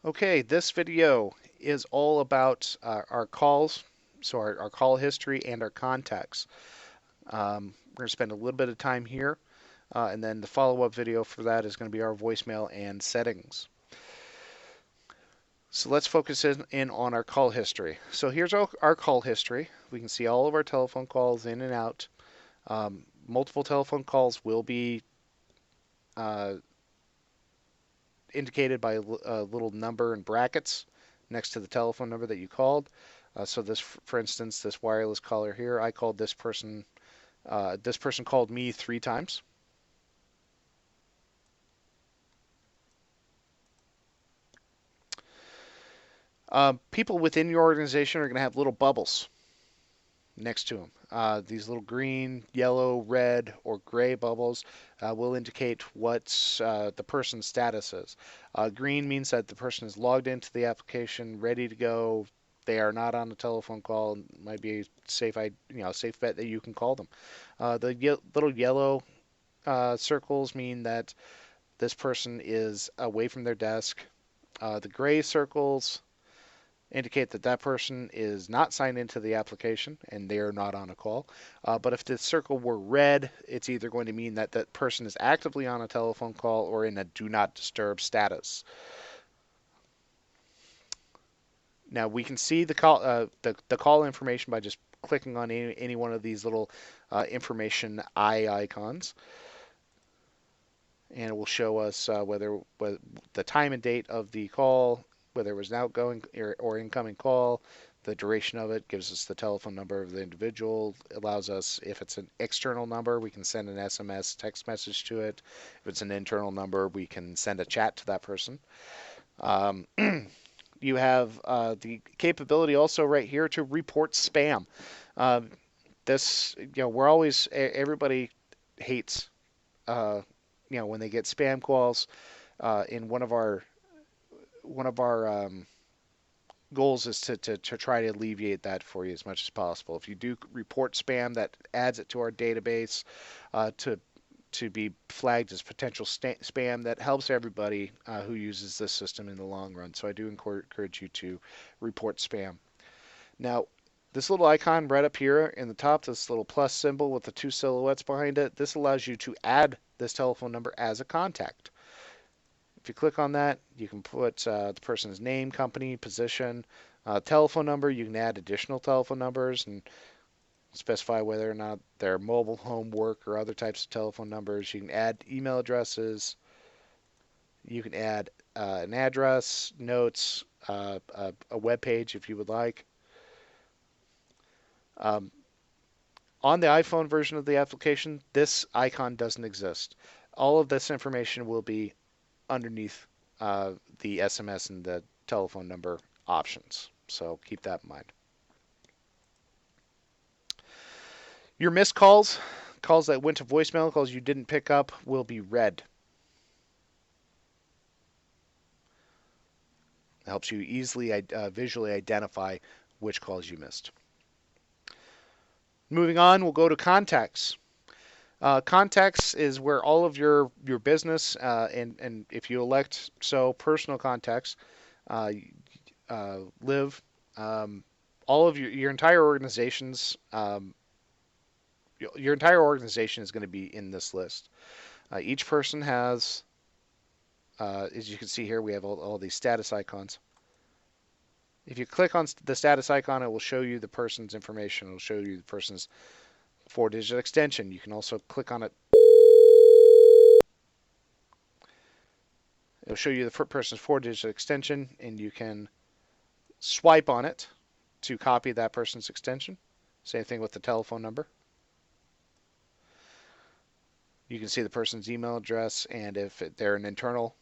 Okay, this video is all about our calls, so our call history and our contacts. We're going to spend a little bit of time here, and then the follow-up video for that is going to be our voicemail and settings. So let's focus in on our call history. So here's our call history. We can see all of our telephone calls in and out. Multiple telephone calls will be uh, indicated by a little number in brackets next to the telephone number that you called. So this, for instance, this wireless caller here, I called this person. This person called me 3 times. People within your organization are going to have little bubbles next to them. These little green, yellow, red, or gray bubbles will indicate what the person's status is. Green means that the person is logged into the application, ready to go. They are not on a telephone call. It might be a safe bet that you can call them. The little yellow circles mean that this person is away from their desk. The gray circles indicate that that person is not signed into the application and they are not on a call. But if the circle were red, it's either going to mean that that person is actively on a telephone call or in a do not disturb status. Now we can see the call information by just clicking on any one of these little information eye icons, and it will show us whether the time and date of the call, whether it was an outgoing or incoming call. The duration of it gives us the telephone number of the individual. It allows us, if it's an external number, we can send an SMS text message to it. If it's an internal number, we can send a chat to that person. Um, you have the capability also right here to report spam. Um, we're always, everybody hates, uh, when they get spam calls. In one of our goals is to try to alleviate that for you as much as possible. If you do report spam, that adds it to our database to be flagged as potential spam. That helps everybody who uses this system in the long run. So I do encourage you to report spam. Now, this little icon right up here in the top, this little plus symbol with the two silhouettes behind it, this allows you to add this telephone number as a contact. If you click on that, you can put the person's name, company, position, telephone number. You can add additional telephone numbers and specify whether or not they're mobile, home, work, or other types of telephone numbers. You can add email addresses. You can add an address, notes, a web page if you would like. Um, on the iPhone version of the application, this icon doesn't exist. All of this information will be underneath the SMS and the telephone number options. So keep that in mind. Your missed calls, calls that went to voicemail, calls you didn't pick up, will be red. It helps you easily visually identify which calls you missed. Moving on, we'll go to contacts. Contacts is where all of your business and if you elect so personal contacts uh, live. Um, all of your entire your entire organization is going to be in this list. Each person has, as you can see here, we have all these status icons. If you click on the status icon, it will show you the person's information. It will show you the person's 4-digit extension. You can also click on it. It'll show you the person's 4-digit extension, and you can swipe on it to copy that person's extension. Same thing with the telephone number. You can see the person's email address, and if they're an internal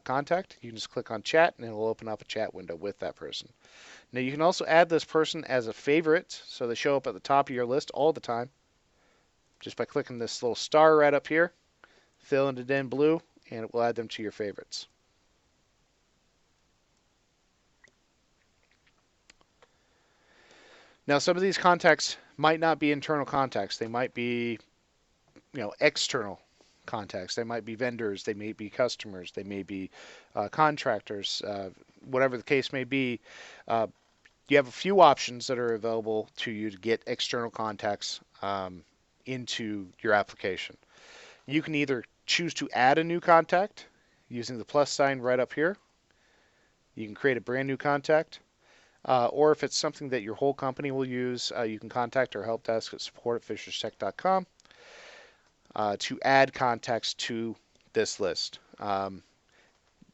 contact, you can just click on chat, and it will open up a chat window with that person. Now, you can also add this person as a favorite, so they show up at the top of your list all the time, just by clicking this little star right up here, filling it in blue, and it will add them to your favorites. Now, some of these contacts might not be internal contacts. They might be, external contacts. They might be vendors. They may be customers. They may be contractors. whatever the case may be, uh, you have a few options that are available to you to get external contacts into your application. You can either choose to add a new contact using the plus sign right up here. You can create a brand new contact. Or if it's something that your whole company will use, you can contact our help desk at support@fisherstech.com to add contacts to this list.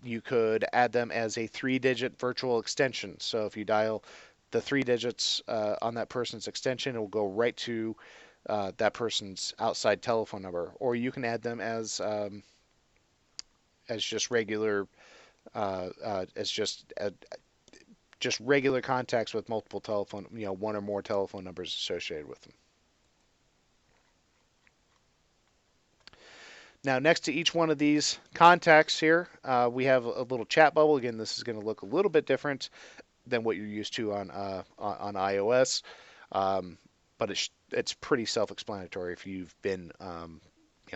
You could add them as a 3-digit virtual extension. So if you dial the 3 digits on that person's extension, it will go right to that person's outside telephone number. Or you can add them as just regular just regular contacts with multiple telephone, one or more telephone numbers associated with them. Now, next to each one of these contacts here, we have a little chat bubble. Again, this is going to look a little bit different than what you're used to on iOS, but it's pretty self-explanatory. If you've been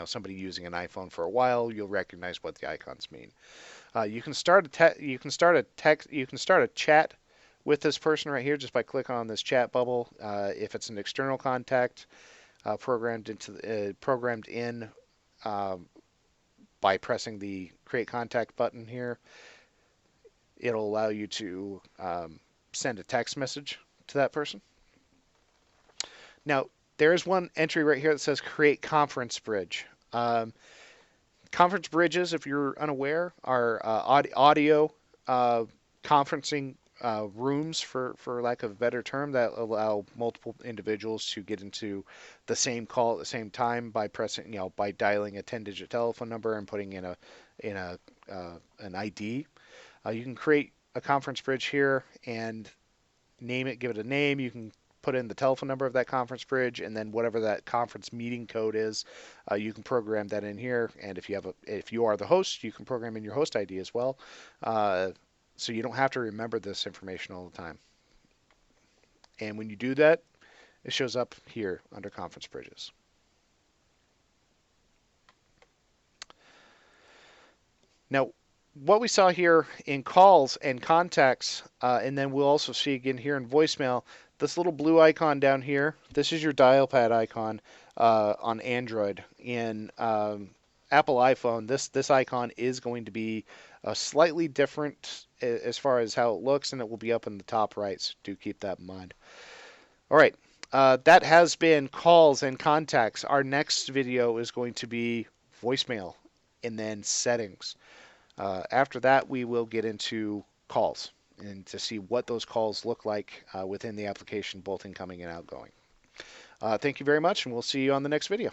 somebody using an iPhone for a while, you'll recognize what the icons mean. You can start a chat with this person right here just by clicking on this chat bubble. If it's an external contact programmed in by pressing the Create Contact button here, it'll allow you to send a text message to that person. Now, there's one entry right here that says Create Conference Bridge. Conference bridges, if you're unaware, are audio conferencing rooms, for lack of a better term, that allow multiple individuals to get into the same call at the same time by by dialing a 10-digit telephone number and putting in an ID. You can create a conference bridge here and name it, give it a name. You can put in the telephone number of that conference bridge, and then whatever that conference meeting code is, you can program that in here. And if you are the host, you can program in your host ID as well. So you don't have to remember this information all the time. And when you do that, it shows up here under Conference Bridges. Now, what we saw here in calls and contacts, and then we'll also see again here in voicemail, this little blue icon down here, this is your dial pad icon on Android. In Apple iPhone, this icon is going to be slightly different as far as how it looks, and it will be up in the top right, so do keep that in mind. All right, that has been calls and contacts. Our next video is going to be voicemail and then settings. After that, we will get into calls and to see what those calls look like within the application, both incoming and outgoing. Thank you very much, and we'll see you on the next video.